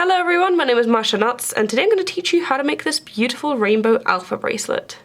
Hello everyone, my name is Masha and today I'm going to teach you how to make this beautiful rainbow alpha bracelet.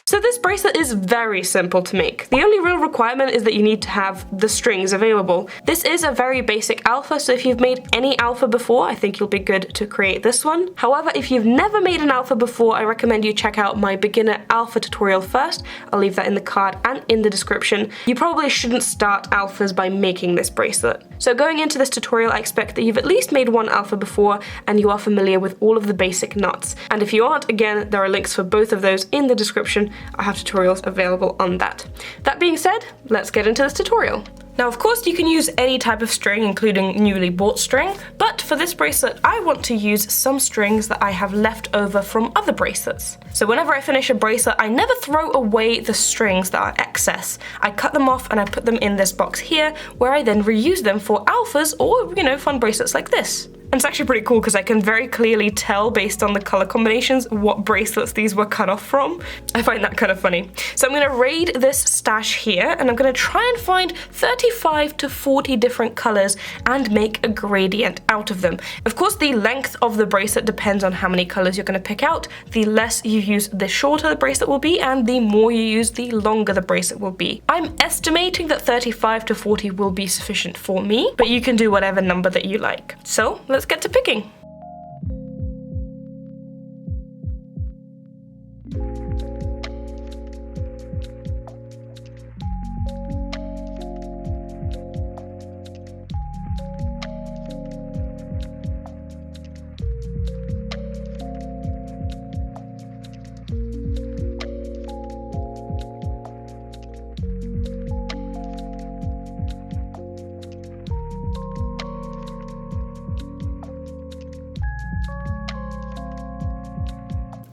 So this bracelet is very simple to make. The only real requirement is that you need to have the strings available. This is a very basic alpha, so if you've made any alpha before, I think you'll be good to create this one. However, if you've never made an alpha before, I recommend you check out my beginner alpha tutorial first. I'll leave that in the card and in the description. You probably shouldn't start alphas by making this bracelet. So going into this tutorial, I expect that you've at least made one alpha before and you are familiar with all of the basic knots. And if you aren't, again, there are links for both of those in the description. I have tutorials available on that. That being said, let's get into this tutorial. Now, of course, you can use any type of string, including newly bought string, but for this bracelet, I want to use some strings that I have left over from other bracelets. So whenever I finish a bracelet, I never throw away the strings that are excess. I cut them off and I put them in this box here, where I then reuse them for alphas or, fun bracelets like this. And it's actually pretty cool because I can very clearly tell based on the color combinations what bracelets these were cut off from. I find that kind of funny. So I'm going to raid this stash here and I'm going to try and find 35 to 40 different colors and make a gradient out of them. Of course, the length of the bracelet depends on how many colors you're going to pick out. The less you use, the shorter the bracelet will be, and the more you use, the longer the bracelet will be. I'm estimating that 35 to 40 will be sufficient for me, but you can do whatever number that you like. So let's get to picking.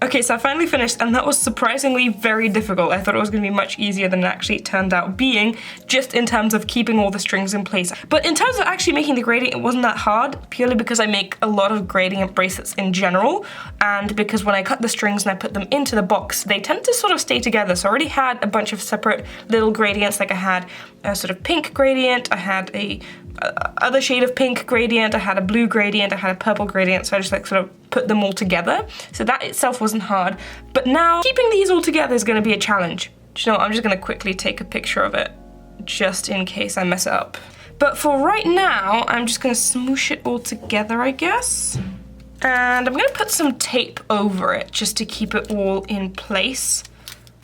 Okay, so I finally finished, and that was surprisingly very difficult. I thought it was going to be much easier than it actually turned out being, just in terms of keeping all the strings in place. But in terms of actually making the gradient, it wasn't that hard, purely because I make a lot of gradient bracelets in general, and because when I cut the strings and I put them into the box, they tend to sort of stay together. So I already had a bunch of separate little gradients, like I had a sort of pink gradient, I had a other shade of pink gradient, I had a blue gradient, I had a purple gradient, so I just sort of put them all together. So that itself wasn't hard. But now, keeping these all together is going to be a challenge. Do you know what? I'm just going to quickly take a picture of it, just in case I mess it up. But for right now, I'm just going to smoosh it all together, I guess. And I'm going to put some tape over it, just to keep it all in place.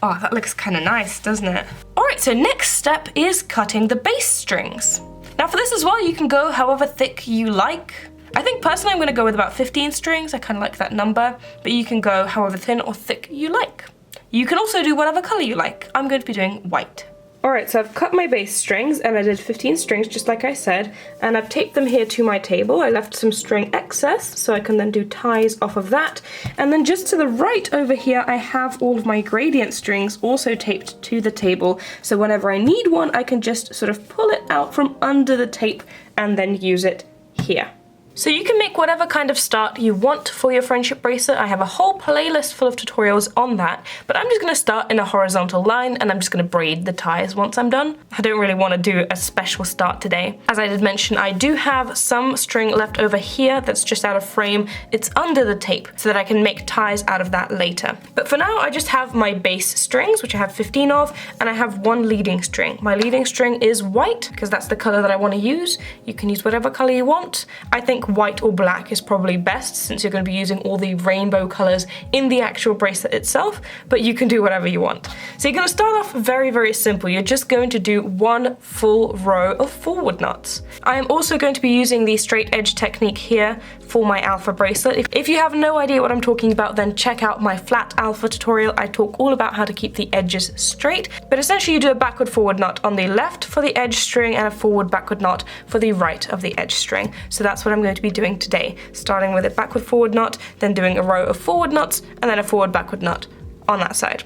Oh, that looks kind of nice, doesn't it? Alright, so next step is cutting the base strings. Now for this as well, you can go however thick you like. I think personally I'm going to go with about 15 strings, I kind of like that number, but you can go however thin or thick you like. You can also do whatever color you like. I'm going to be doing white. Alright, so I've cut my base strings and I did 15 strings just like I said, and I've taped them here to my table. I left some string excess so I can then do ties off of that, and then just to the right over here I have all of my gradient strings also taped to the table, so whenever I need one I can just sort of pull it out from under the tape and then use it here. So you can make whatever kind of start you want for your friendship bracelet. I have a whole playlist full of tutorials on that, but I'm just going to start in a horizontal line and I'm just going to braid the ties once I'm done. I don't really want to do a special start today. As I did mention, I do have some string left over here that's just out of frame. It's under the tape so that I can make ties out of that later. But for now, I just have my base strings, which I have 15 of, and I have one leading string. My leading string is white because that's the color that I want to use. You can use whatever color you want. I think white or black is probably best since you're going to be using all the rainbow colors in the actual bracelet itself, but you can do whatever you want. So you're going to start off very, very simple. You're just going to do one full row of forward knots. I am also going to be using the straight edge technique here for my alpha bracelet. If you have no idea what I'm talking about, then check out my flat alpha tutorial. I talk all about how to keep the edges straight, but essentially you do a backward forward knot on the left for the edge string and a forward backward knot for the right of the edge string. So that's what I'm going to be doing today, starting with a backward forward knot, then doing a row of forward knots, and then a forward backward knot on that side.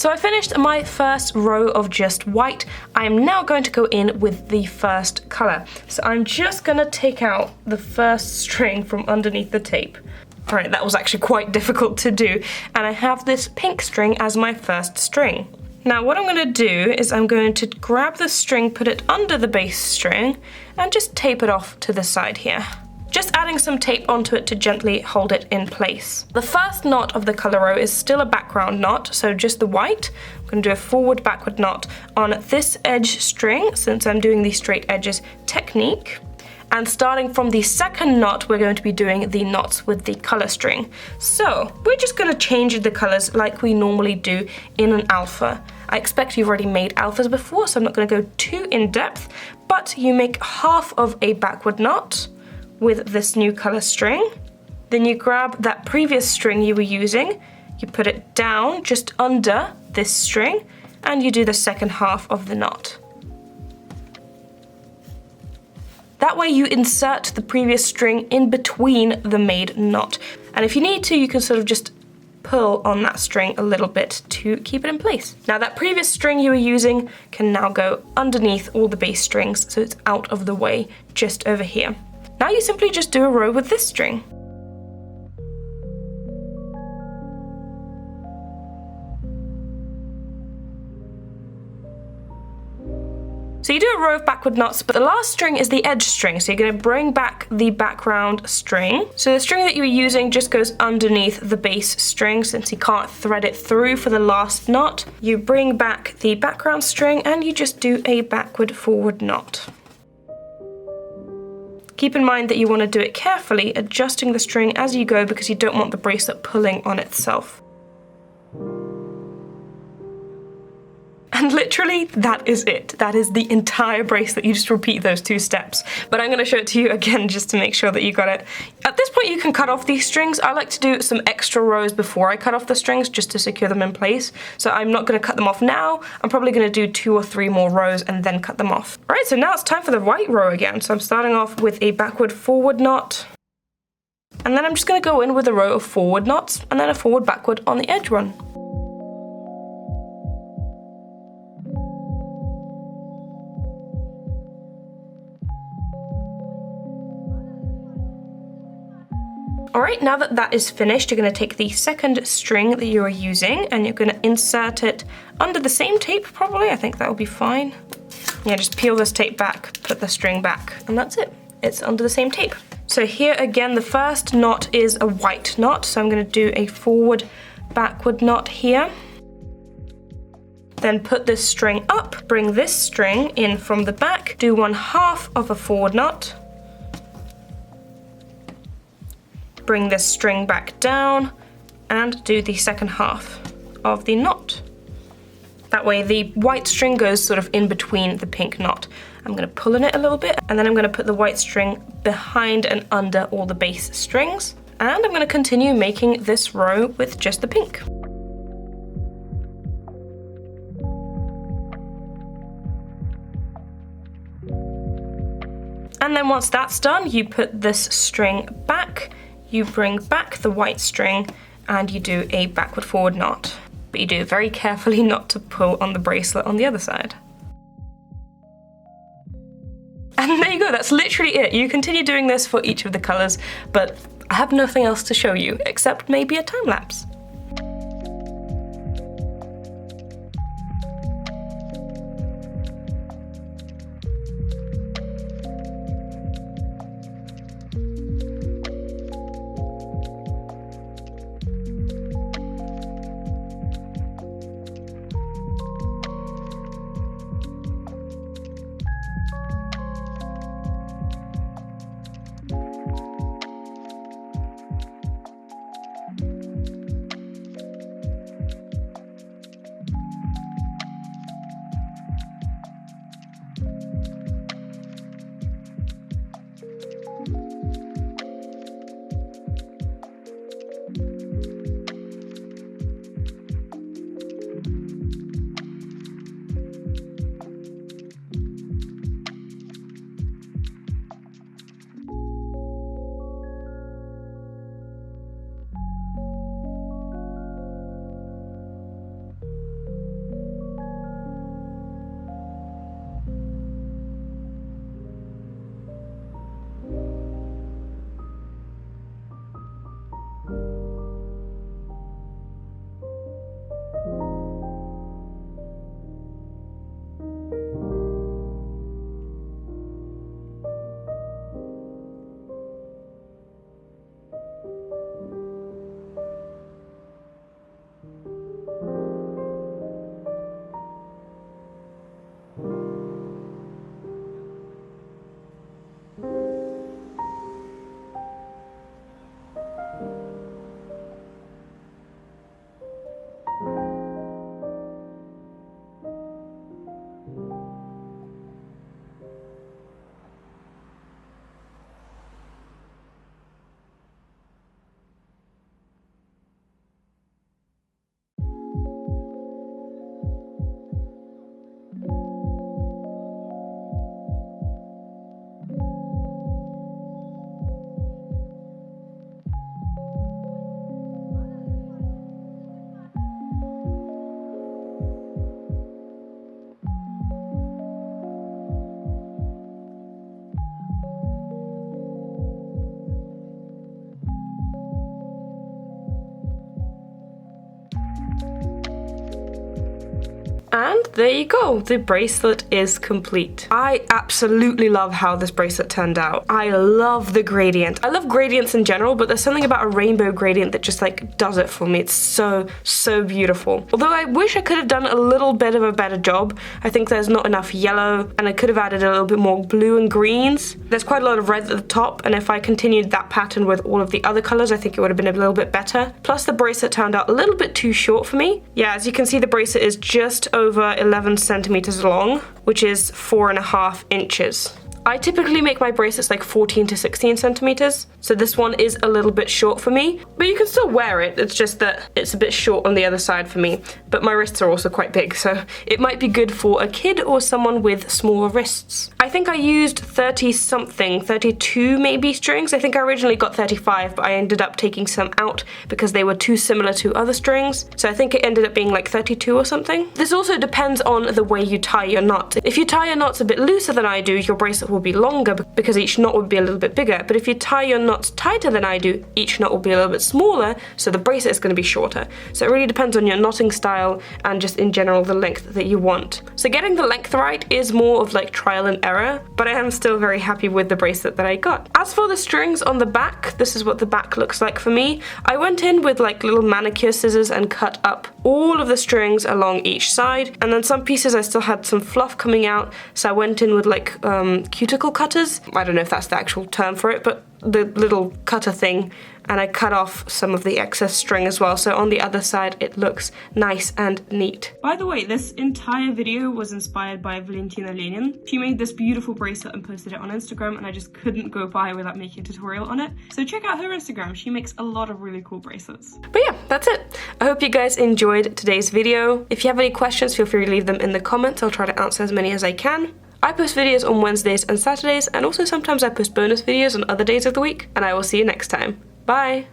So I finished my first row of just white. I am now going to go in with the first color. So I'm just gonna take out the first string from underneath the tape. All right, that was actually quite difficult to do. And I have this pink string as my first string. Now what I'm gonna do is I'm going to grab the string, put it under the base string, and just tape it off to the side here. Just adding some tape onto it to gently hold it in place. The first knot of the color row is still a background knot, so just the white. I'm going to do a forward backward knot on this edge string, since I'm doing the straight edges technique. And starting from the second knot, we're going to be doing the knots with the color string. So we're just going to change the colors like we normally do in an alpha. I expect you've already made alphas before, so I'm not going to go too in depth, but you make half of a backward knot with this new color string. Then you grab that previous string you were using, you put it down just under this string, and you do the second half of the knot. That way you insert the previous string in between the made knot. And if you need to, you can sort of just pull on that string a little bit to keep it in place. Now that previous string you were using can now go underneath all the bass strings, so it's out of the way just over here. Now you simply just do a row with this string. So you do a row of backward knots, but the last string is the edge string, so you're going to bring back the background string. So the string that you were using just goes underneath the bass string, since you can't thread it through for the last knot. You bring back the background string and you just do a backward forward knot. Keep in mind that you want to do it carefully, adjusting the string as you go because you don't want the bracelet pulling on itself. And literally, that is it. That is the entire bracelet. You just repeat those two steps. But I'm going to show it to you again just to make sure that you got it. At this point, you can cut off these strings. I like to do some extra rows before I cut off the strings just to secure them in place. So I'm not going to cut them off now. I'm probably going to do 2 or 3 more rows and then cut them off. All right, so now it's time for the white row again. So I'm starting off with a backward forward knot. And then I'm just going to go in with a row of forward knots and then a forward backward on the edge one. Alright, now that that is finished, you're going to take the second string that you are using and you're going to insert it under the same tape probably. I think that will be fine. Yeah, just peel this tape back, put the string back, and that's it. It's under the same tape. So here again, the first knot is a white knot, so I'm going to do a forward backward knot here. Then put this string up, bring this string in from the back, do 1/2 of a forward knot. Bring this string back down and do the second half of the knot. That way the white string goes sort of in between the pink knot. I'm going to pull in it a little bit and then I'm going to put the white string behind and under all the bass strings. And I'm going to continue making this row with just the pink. And then once that's done, you put this string back. You bring back the white string and you do a backward forward knot. But you do it very carefully not to pull on the bracelet on the other side. And there you go, that's literally it. You continue doing this for each of the colors, but I have nothing else to show you except maybe a time lapse. And there you go, the bracelet is complete. I absolutely love how this bracelet turned out. I love the gradient. I love gradients in general, but there's something about a rainbow gradient that just like does it for me. It's so, so beautiful. Although I wish I could have done a little bit of a better job. I think there's not enough yellow, and I could have added a little bit more blue and greens. There's quite a lot of red at the top, and if I continued that pattern with all of the other colors, I think it would have been a little bit better. Plus the bracelet turned out a little bit too short for me. Yeah, as you can see, the bracelet is just over 11 centimeters long, which is 4.5 inches. I typically make my bracelets like 14 to 16 centimeters, so this one is a little bit short for me, but you can still wear it. It's just that it's a bit short on the other side for me, but my wrists are also quite big, so it might be good for a kid or someone with smaller wrists. I think I used 30 something, 32 maybe strings. I think I originally got 35, but I ended up taking some out because they were too similar to other strings, so I think it ended up being like 32 or something. This also depends on the way you tie your knot. If you tie your knots a bit looser than I do, your bracelet will be longer because each knot would be a little bit bigger, but if you tie your knots tighter than I do, each knot will be a little bit smaller, so the bracelet is going to be shorter. So it really depends on your knotting style and just in general the length that you want. So getting the length right is more of like trial and error, but I am still very happy with the bracelet that I got. As for the strings on the back, this is what the back looks like for me. I went in with like little manicure scissors and cut up all of the strings along each side, and then some pieces I still had some fluff coming out, so I went in with like cuticle cutters. I don't know if that's the actual term for it, but the little cutter thing, and I cut off some of the excess string as well, so on the other side it looks nice and neat. By the way, this entire video was inspired by Valentina Lenin. She made this beautiful bracelet and posted it on Instagram, and I just couldn't go by without making a tutorial on it, so check out her Instagram. She makes a lot of really cool bracelets. But yeah, that's it. I hope you guys enjoyed today's video. If you have any questions, feel free to leave them in the comments. I'll try to answer as many as I can. I post videos on Wednesdays and Saturdays, and also sometimes I post bonus videos on other days of the week, and I will see you next time. Bye!